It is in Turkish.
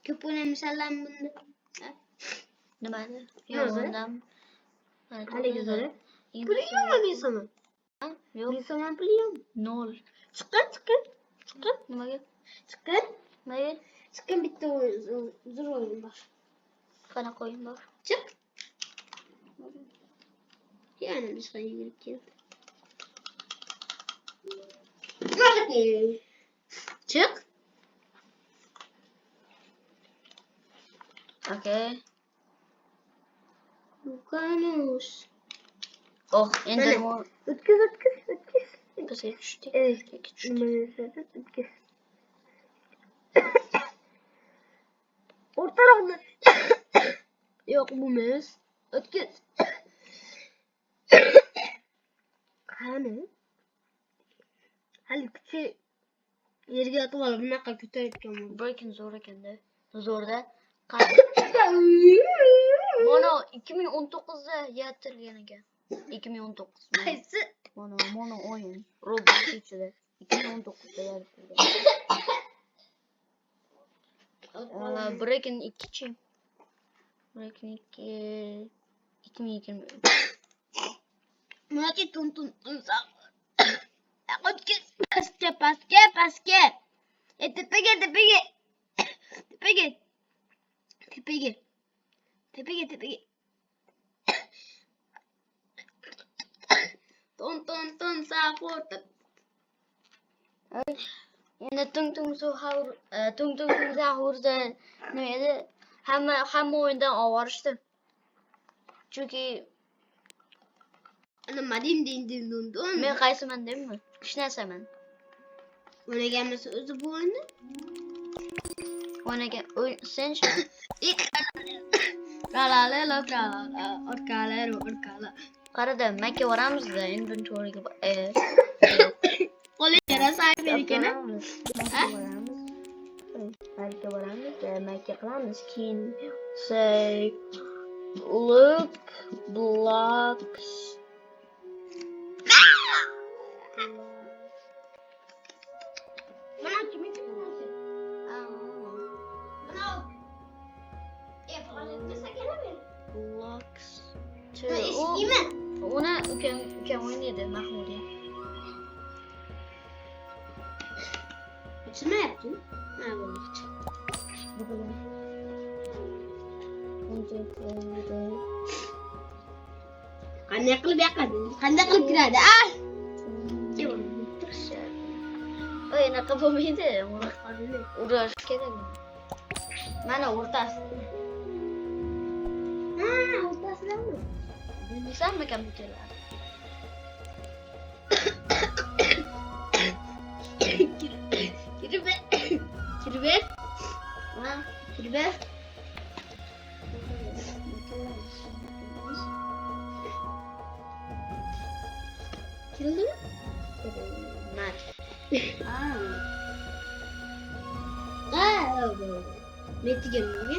Ko'p o'ynamishlar bunda. Nimani? Yo'q, undan. Haligi zo'r. Puli yo'qmi men sana? Yo'q, Men sana puli yo'qmi? 0. Chiqqan. Nimaga? Chiqqan. Nimaga? Chiqqan bitta zo'r o'yin bor. Qanaqa o'yin bor? Chiq. Yani biz sana yugurib keldi. Çık. Okay. Lukanus. Oh, endi Mana. bu O'tkiz. bizga tushdi. Evet. Tushdi. Numarası o'tkiz. Ortaroqni. Yo'q, bu emas. O'tkiz. Qani? Hali kuchi yerga yotib olib bunaqa ko'tarayotganman. Breaking zo'r ekanda. Zo'rda. Mana 2019da yaratilgan ekan. 2019. Qaysi? Mana o'yin. Roblox ichida 2019da yaratilgan. Breaking 2chi. Breaking 2 2020. Mana tun sağ. O'tkiz. Pastga. Tepega. Ton sahur. Endi tung sahurda nima edi? Hamma o'yindan ovorishdi. Chunki Nima din. men qaysiman deymi? Hech narsaman. O'ynaganmisiz o'zi bu o'yinni? O'ynagan sen Orqalar. qarada makka boramizda inventoryga Qo'lingga sayfir ekan. Makka boramiz, makka qilamiz. Keyin say look blocks. Mana kimniki bunisi? Mana falan kesakelami? Blocks. Bu eskimi? Ona ukam o'ynaydi Mahmudiy. Nima yaptın? Ha bo'lmoqchi. Qanday qilib yoqadi? Qanday qilib kiradi? Oy, anaqa bo'lmaydi. Urash kerak. Mana o'rtasi. Ha, o'rtasidami? Bilmaysanmi kompyuterlar? Kirib. Ha, kirib. Kirildimi? Mat. Metiga nima?